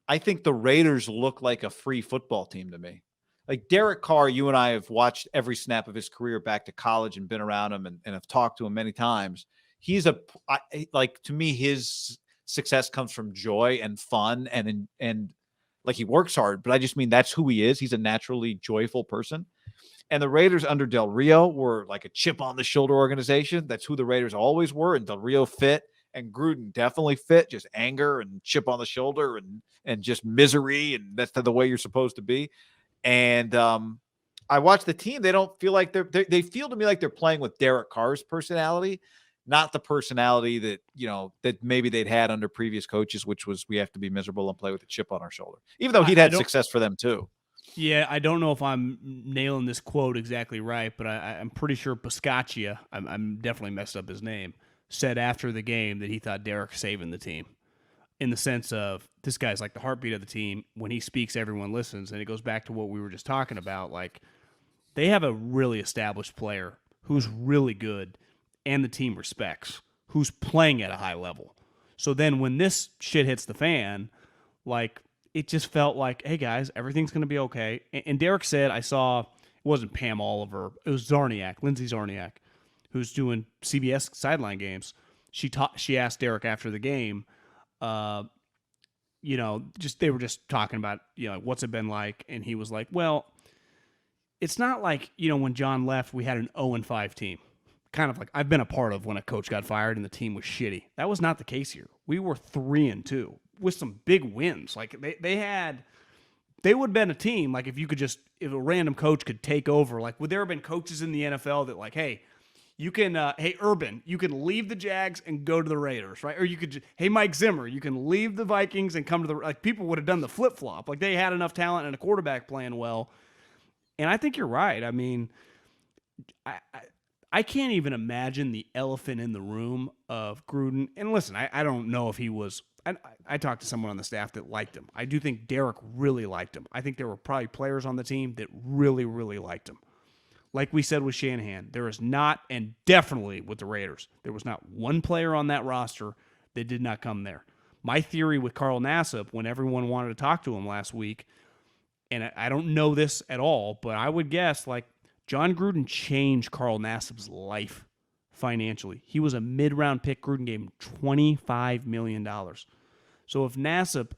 I think the Raiders look like a free football team to me. Like Derek Carr, you and I have watched every snap of his career back to college and been around him and have talked to him many times. He's like to me, his success comes from joy and fun and like he works hard, but I just mean that's who he is. He's a naturally joyful person. And the Raiders under Del Rio were like a chip on the shoulder organization. That's who the Raiders always were. And Del Rio fit, and Gruden definitely fit. Just anger and chip on the shoulder and just misery, and that's the way you're supposed to be. And I watch the team. They don't feel like they feel to me like they're playing with Derek Carr's personality, not the personality that that maybe they'd had under previous coaches, which was we have to be miserable and play with a chip on our shoulder. Even though he'd had success for them too. Yeah, I don't know if I'm nailing this quote exactly right, but I'm pretty sure Piscaccia, I'm definitely messed up his name, said after the game that he thought Derek's saving the team, in the sense of this guy's like the heartbeat of the team. When he speaks, everyone listens, and it goes back to what we were just talking about. Like, they have a really established player who's really good and the team respects, who's playing at a high level. So then when this shit hits the fan, like, it just felt like, hey, guys, everything's going to be okay. And Derek said, I saw, it wasn't Pam Oliver, it was Lindsay Zarniak, who's doing CBS sideline games. She asked Derek after the game, they were just talking about, what's it been like? And he was like, well, it's not like, when Jon left, we had an 0-5 team. Kind of like I've been a part of when a coach got fired and the team was shitty. That was not the case here. We were 3-2 with some big wins. Like they would have been a team. Like if a random coach could take over, like would there have been coaches in the NFL that like, hey, you can, hey, Urban, you can leave the Jags and go to the Raiders, right? Or you could, hey, Mike Zimmer, you can leave the Vikings and come to the, like people would have done the flip-flop. Like they had enough talent and a quarterback playing well. And I think you're right. I mean, I can't even imagine the elephant in the room of Gruden. And listen, I don't know if he was – I talked to someone on the staff that liked him. I do think Derek really liked him. I think there were probably players on the team that really, really liked him. Like we said with Shanahan, there is not – and definitely with the Raiders, there was not one player on that roster that did not come there. My theory with Carl Nassib, when everyone wanted to talk to him last week, and I don't know this at all, but I would guess like Jon Gruden changed Carl Nassib's life financially. He was a mid-round pick. Gruden gave him $25 million. So if Nassib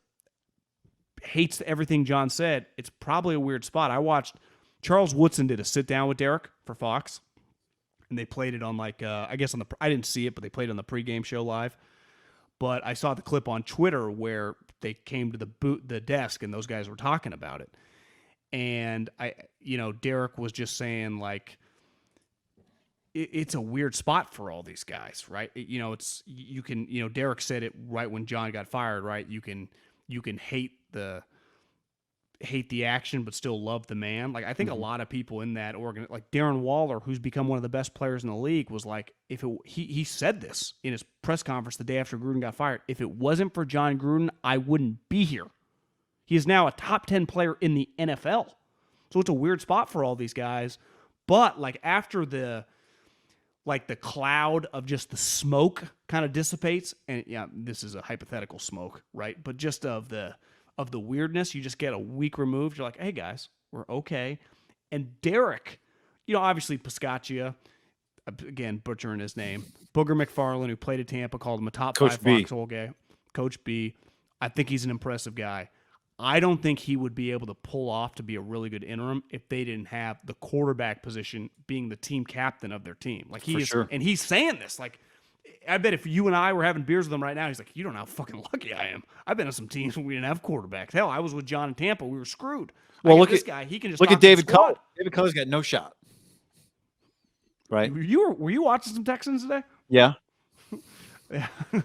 hates everything Jon said, it's probably a weird spot. I watched Charles Woodson did a sit-down with Derek for Fox, and they played it on I didn't see it, but they played it on the pregame show live. But I saw the clip on Twitter where they came to the desk and those guys were talking about it. And Derek was just saying like, it's a weird spot for all these guys, right? Derek said it right when Jon got fired, right? You can hate the action, but still love the man. Like I think a lot of people in that like Darren Waller, who's become one of the best players in the league, was like, he said this in his press conference the day after Gruden got fired. If it wasn't for Jon Gruden, I wouldn't be here. He is now a top 10 player in the NFL. So it's a weird spot for all these guys. But like after the cloud of just the smoke kind of dissipates, and yeah, this is a hypothetical smoke, right? But just of the weirdness, you just get a week removed. You're like, hey guys, we're okay. And Derek, obviously Piscaccia, again, butchering his name, Booger McFarland, who played at Tampa, called him a top Coach 5 foxhole guy. Coach B. I think he's an impressive guy. I don't think he would be able to pull off to be a really good interim if they didn't have the quarterback position being the team captain of their team. Like sure. And he's saying this. Like, I bet if you and I were having beers with him right now, he's like, you don't know how fucking lucky I am. I've been on some teams where we didn't have quarterbacks. Hell, I was with Jon in Tampa. We were screwed. Well, look at this guy. He can just look at David Culley. David Culley's got no shot. Right? Were you watching some Texans today? Yeah.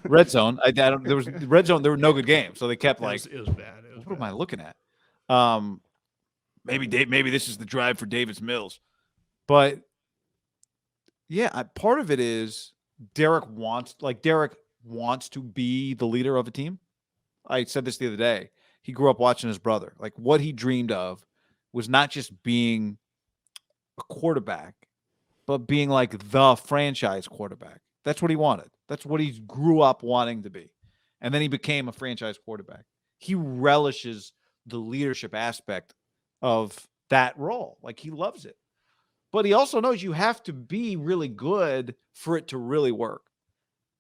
Red zone. There was red zone. There were no good games, so they kept it was bad. What am I looking at? Maybe this is the drive for Davis Mills, but yeah, part of it is Derek wants to be the leader of a team. I said this the other day. He grew up watching his brother. Like what he dreamed of was not just being a quarterback, but being like the franchise quarterback. That's what he wanted. That's what he grew up wanting to be. And then he became a franchise quarterback. he relishes the leadership aspect of that role. Like, he loves it. But he also knows you have to be really good for it to really work.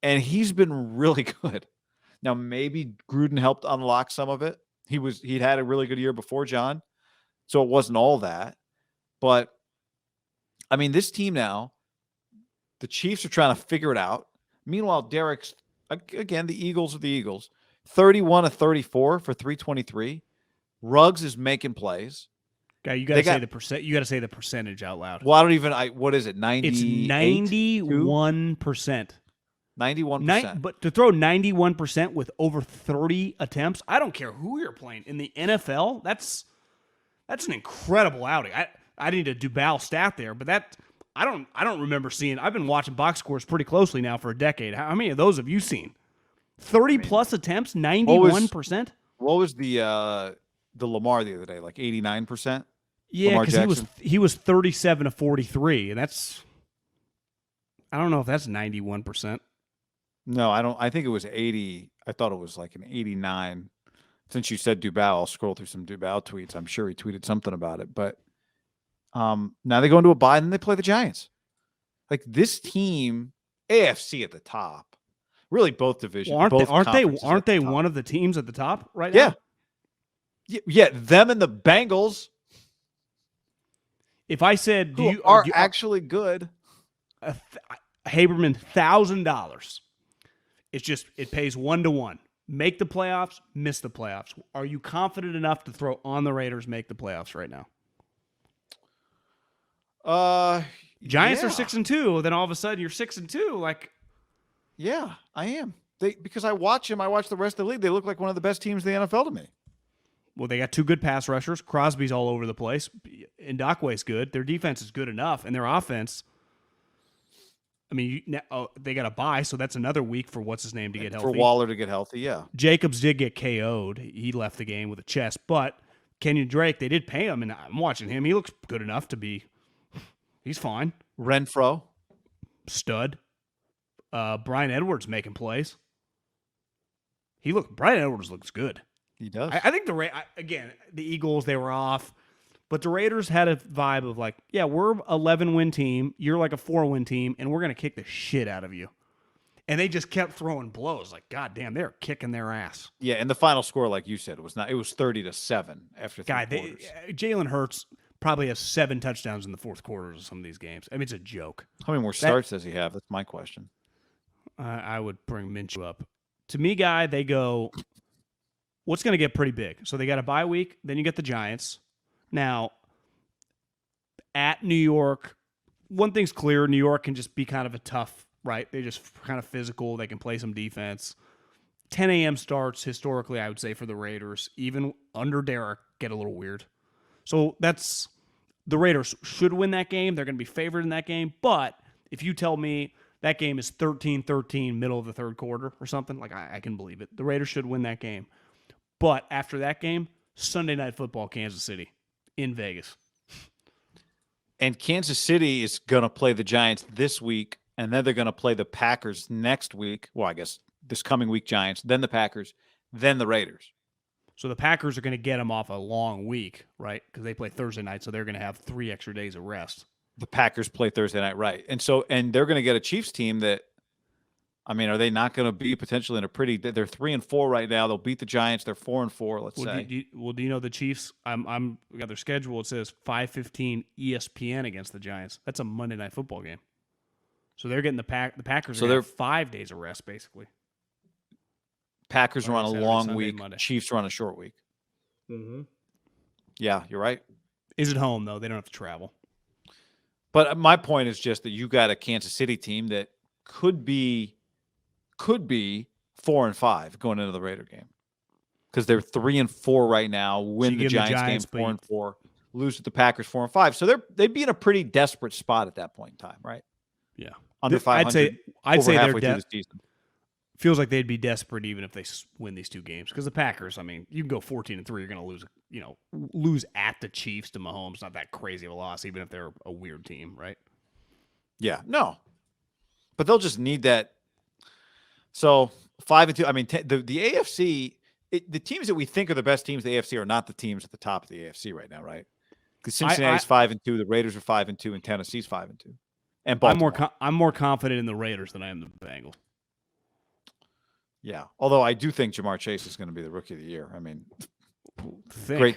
And he's been really good. Now, maybe Gruden helped unlock some of it. He'd had a really good year before Jon, so it wasn't all that. But, I mean, this team now, the Chiefs are trying to figure it out. Meanwhile, Derek's, again, the Eagles are the Eagles, 31 of 34 for 323. Ruggs is making plays. Guy, you got to say the percent. You got to say the percentage out loud. Well, I don't even. What is it? 90. It's 91%. 91%. But to throw 91% with over 30 attempts, I don't care who you're playing in the NFL. That's an incredible outing. I need a Duval stat there, but I don't remember seeing. I've been watching box scores pretty closely now for a decade. How many of those have you seen? 30 plus attempts, 91%. What was the Lamar the other day? Like 89%. Yeah, because he was 37 of 43, and that's, I don't know if that's 91%. No, I don't. I think it was 80. I thought it was like an 89. Since you said Duval, I'll scroll through some Duval tweets. I'm sure he tweeted something about it. But now they go into a bye and then they play the Giants. Like, this team, AFC at the top, really both divisions. Well, aren't they one of the teams at the top right now? Yeah, them and the Bengals. If I said, do you actually good? Haberman, $1,000. It's just, it pays 1-to-1. Make the playoffs, miss the playoffs. Are you confident enough to throw on the Raiders make the playoffs right now? Giants are 6-2. Then all of a sudden you're 6-2. Like, yeah, I am. Because I watch them. I watch the rest of the league. They look like one of the best teams in the NFL to me. Well, they got two good pass rushers. Crosby's all over the place. Ndakwe's good. Their defense is good enough, and their offense. I mean, they got a bye, so that's another week for what's his name to get healthy. For Waller to get healthy, yeah. Jacobs did get KO'd. He left the game with a chest, but Kenyon Drake, they did pay him, and I'm watching him. He looks good enough to be. He's fine. Renfro, stud. Brian Edwards making plays. Brian Edwards looks good. He does. I think the Eagles, they were off, but the Raiders had a vibe of like, yeah, we're 11-win team, you're like a 4-win team, and we're gonna kick the shit out of you. And they just kept throwing blows. Like, God damn, they're kicking their ass. Yeah, and the final score, like you said, it was 30-7 after 3 quarters. Jalen Hurts probably has 7 touchdowns in the fourth quarters of some of these games. I mean, it's a joke. How many more starts does he have? That's my question. I would bring Minshew up. To me, Guy, they go, what's going to get pretty big? So they got a bye week, then you get the Giants. Now, at New York, one thing's clear, New York can just be kind of a tough, right? They're just kind of physical. They can play some defense. 10 a.m. starts, historically, I would say, for the Raiders, even under Derek, get a little weird. So that's, the Raiders should win that game. They're going to be favored in that game. But if you tell me that game is 13-13, middle of the third quarter or something, like, I can believe it. The Raiders should win that game. But after that game, Sunday Night Football, Kansas City, in Vegas. And Kansas City is going to play the Giants this week, and then they're going to play the Packers next week. Well, I guess this coming week, Giants, then the Packers, then the Raiders. So the Packers are going to get them off a long week, right? Because they play Thursday night, so they're going to have 3 extra days of rest. The Packers play Thursday night, right? And they're going to get a Chiefs team that, I mean, are they not going to be potentially in a pretty? They're 3-4 right now. They'll beat the Giants. They're 4-4. Let's say. Do you know the Chiefs? We got their schedule. It says 5:15 ESPN against the Giants. That's a Monday Night Football game. So they're getting the Packers. So they're 5 days of rest basically. Packers are on a long Sunday, week. Monday. Chiefs are on a short week. Mm-hmm. Yeah, you're right. Is it home though? They don't have to travel. But my point is just that you got a Kansas City team that could be 4-5 going into the Raider game because they're 3-4 right now. Win the Giants game 4-4, lose to the Packers 4-5. So they'd be in a pretty desperate spot at that point in time, right? Yeah, under 500. I'd say halfway through the season. Feels like they'd be desperate even if they win these 2 games because the Packers. I mean, you can go 14-3. You're going to lose. Lose at the Chiefs to Mahomes. Not that crazy of a loss, even if they're a weird team, right? Yeah, no, but they'll just need that. So 5-2. I mean, the AFC the teams that we think are the best teams in the AFC are not the teams at the top of the AFC right now, right? Because Cincinnati's 5-2, the Raiders are 5-2, and Tennessee's 5-2, and Baltimore. I'm more confident in the Raiders than I am the Bengals. Yeah, although I do think Jamar Chase is going to be the Rookie of the Year. I mean,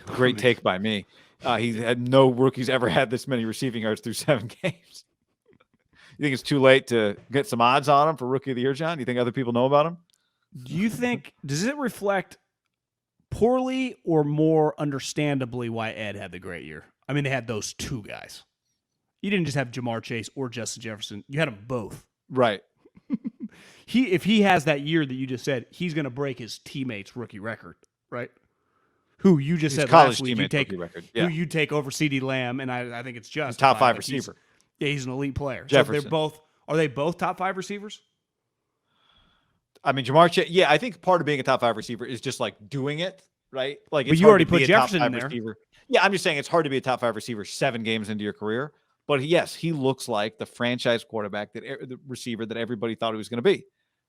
great take by me. He had no rookies ever had this many receiving yards through 7 games. You think it's too late to get some odds on him for Rookie of the Year, John? You think other people know about him? Do you think, does it reflect poorly or more understandably why Ed had the great year? I mean, they had those 2 guys. You didn't just have Jamar Chase or Justin Jefferson. You had them both. Right. If he has that year that you just said, he's going to break his teammates' rookie record, right? Who you just said last week you take, who you take over CeeDee Lamb, and I think it's just top 5 receiver. He's an elite player. Jefferson. So are they both top 5 receivers? I mean, Jamar Chase, yeah, I think part of being a top 5 receiver is just like doing it, right? Like, but you already put Jefferson in there. Receiver. Yeah, I'm just saying it's hard to be a top 5 receiver 7 games into your career. But yes, he looks like the franchise quarterback, the receiver that everybody thought he was going to be.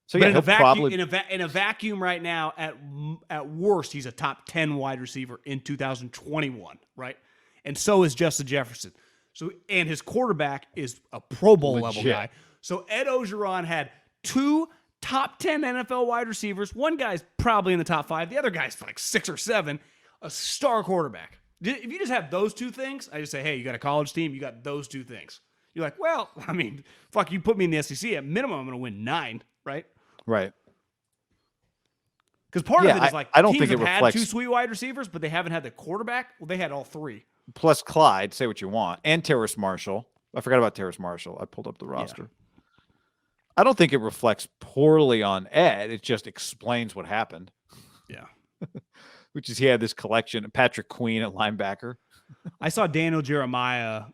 So but yeah, in a vacuum right now, at worst, he's a top 10 wide receiver in 2021, right? And so is Justin Jefferson. So and his quarterback is a Pro Bowl level guy. So Ed Orgeron had 2 top 10 NFL wide receivers. One guy's probably in the top 5. The other guy's like 6 or 7. A star quarterback. If you just have those 2 things, I just say, hey, you got a college team, you got those 2 things. You're like, well, I mean, fuck, you put me in the SEC, at minimum, I'm going to win 9, right? Right. Because part of it is like, I don't teams think it have reflects... had 2 sweet wide receivers, but they haven't had the quarterback. Well, they had all 3. Plus Clyde, say what you want, and Terrace Marshall. I forgot about Terrace Marshall. I pulled up the roster. Yeah. I don't think it reflects poorly on Ed. It just explains what happened. Yeah. Which is he had this collection. Patrick Queen at linebacker. I saw Daniel Jeremiah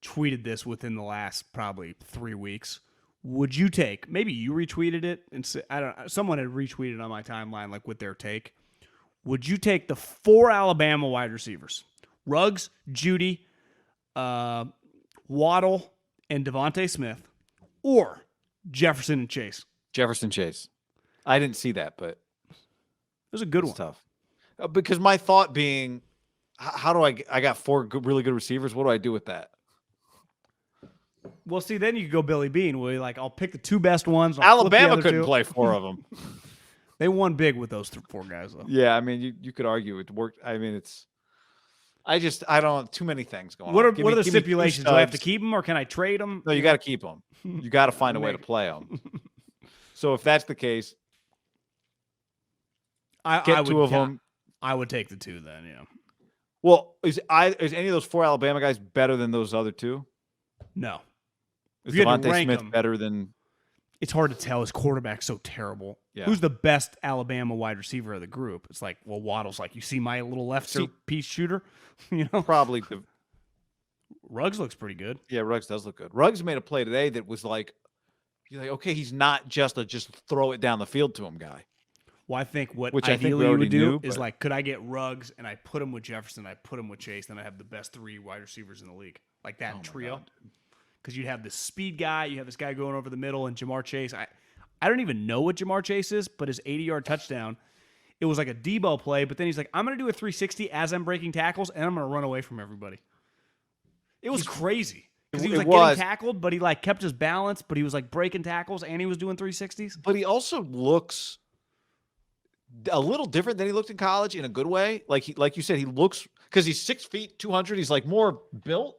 tweeted this within the last probably 3 weeks. Would you take, maybe you retweeted it, and say, I don't know, someone had retweeted on my timeline like with their take. Would you take the 4 Alabama wide receivers? Ruggs, Judy, Waddle, and Devontae Smith, or Jefferson and Chase? Jefferson Chase. I didn't see that, but it was a good one. Tough. Because my thought being, how do I got 4 really good receivers. What do I do with that? Well, see, then you could go Billy Bean, where you're like, I'll pick the 2 best ones. Alabama couldn't play 4 of them. They won big with those 4 guys, though. Yeah, I mean, you could argue it worked. I mean, I don't, too many things going on. What are the stipulations? Do I have to keep them or can I trade them? No, you got to keep them. You got to find a way to play them. So if that's the case, get 2 of them. I would take the 2 then, yeah. Well, is any of those 4 Alabama guys better than those other 2? No. Is Devontae Smith better than... It's hard to tell. His quarterback's so terrible. Yeah. Who's the best Alabama wide receiver of the group? It's like, well, Waddle's like, you see my little piece shooter? You know? Probably. Ruggs looks pretty good. Yeah, Ruggs does look good. Ruggs made a play today that was like, you're like, okay, he's not just a just throw it down the field to him guy. Well, I think ideally you would do is like, could I get Ruggs and I put him with Jefferson, I put him with Chase, then I have the best 3 wide receivers in the league. Like that trio. Because you'd have this speed guy, you have this guy going over the middle, and Jamar Chase. I don't even know what Jamar Chase is, but his 80-yard touchdown, it was like a Debo play, but then he's like, I'm going to do a 360 as I'm breaking tackles, and I'm going to run away from everybody. It was crazy. Because he was like getting tackled, but he like kept his balance, but he was like breaking tackles, and he was doing 360s. But he also looks a little different than he looked in college in a good way. Like you said, he looks, because he's 6 feet, 200, he's like more built.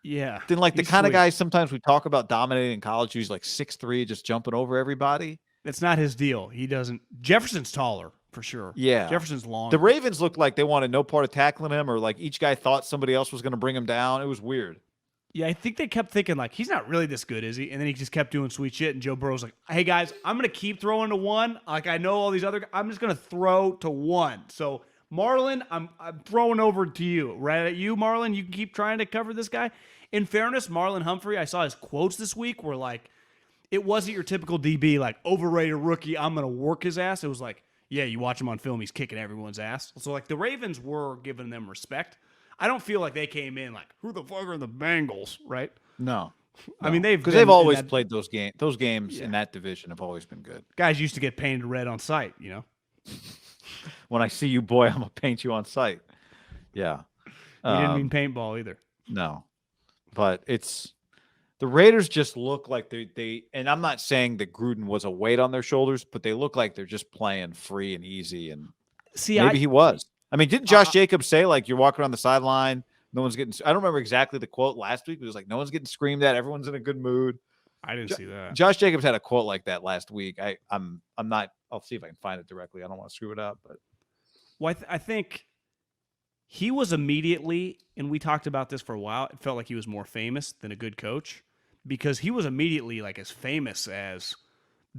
Yeah. Then like the kind of guys sometimes we talk about dominating in college, who's like 6'3", just jumping over everybody. That's not his deal. He doesn't. Jefferson's taller for sure. Yeah. Jefferson's long. The Ravens looked like they wanted no part of tackling him, or like each guy thought somebody else was going to bring him down. It was weird. Yeah, I think they kept thinking like, he's not really this good, is he? And then he just kept doing sweet shit. And Joe Burrow's like, hey guys, I'm going to keep throwing to 1. Like I know all these other guys. I'm just going to throw to 1. So Marlon, I'm throwing over to you. Right at you, Marlon. You can keep trying to cover this guy. In fairness, Marlon Humphrey, I saw his quotes this week were like, it wasn't your typical DB, like, overrated rookie, I'm going to work his ass. It was like, yeah, you watch him on film, he's kicking everyone's ass. So, like, the Ravens were giving them respect. I don't feel like they came in like, who the fuck are the Bengals, right? No. I mean, they've always played those games. Those games in that division have always been good. Guys used to get painted red on sight, you know? When I see you, boy, I'm gonna paint you on sight. Yeah. He didn't mean Um, paintball either. no, but it's the Raiders just look like they. And I'm not saying that Gruden was a weight on their shoulders, but they look like they're just playing free and easy. And See, maybe he was. I mean, didn't Josh I Jacobs say like you're walking around the sideline, no one's getting? I don't remember exactly the quote last week. But it was like no one's getting screamed at, everyone's in a good mood. didn't see that. Josh Jacobs had a quote like that last week. I'm not. I'll see if I can find it directly. I don't want to screw it up, but Well, I think he was immediately, and we talked about this for a while. It felt like he was more famous than a good coach because he was immediately like as famous as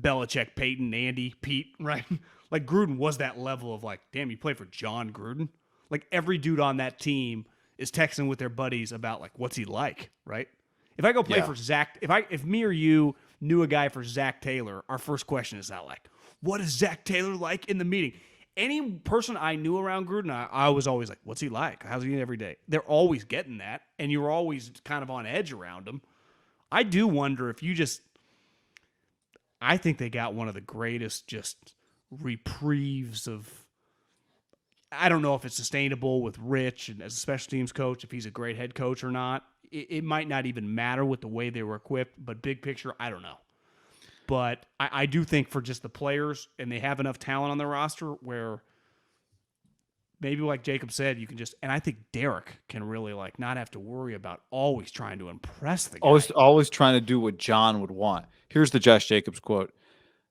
Belichick, Peyton, Andy, Pete, right? Like Gruden was that level of like, damn, you play for Jon Gruden. Like every dude on that team is texting with their buddies about like what's he like, right? If I go play for Zach, if me or you knew a guy for Zach Taylor, our first question is not like, what is Zach Taylor like in the meeting? Any person I knew around Gruden, I was always like, what's he like? How's he every day? They're always getting that, and you're always kind of on edge around him. I do wonder if you just – I think they got one of the greatest just reprieves of – I don't know if it's sustainable with Rich and as a special teams coach, if he's a great head coach or not. It might not even matter with the way they were equipped, but big picture, I don't know. But I do think for just the players, and they have enough talent on their roster where maybe like Jacob said, you can just – and I think Derek can really like not have to worry about always trying to impress the guy. always trying to do what John would want. Here's the Josh Jacobs quote.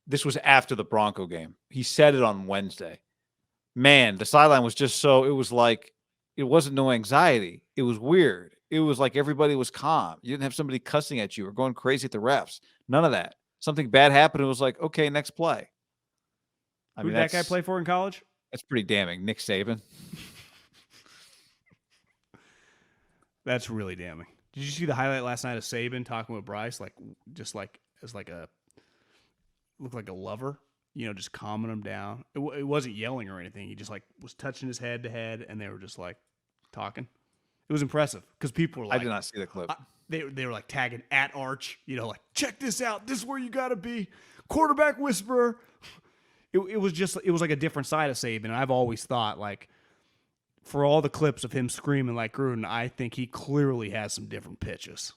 This was after the Bronco game. He said it on Wednesday. Man, the sideline was just so – it was like it wasn't no anxiety. It was weird. It was like everybody was calm. You didn't have somebody cussing at you or going crazy at the refs. None of that. Something bad happened. It was like, okay, next play. Who did that guy play for in college? That's pretty damning. Nick Saban. That's really damning. Did you see the highlight last night of Saban talking with Bryce, like just like as like a looked like a lover, just calming him down. It wasn't yelling or anything. He just like was touching his head to head, and they were just like talking. It was impressive because people were like, I did not see the clip. They were like tagging at Arch, like check this out. This is where you got to be, quarterback whisperer. It was like a different side of Saban. And I've always thought like for all the clips of him screaming like Gruden, I think he clearly has some different pitches.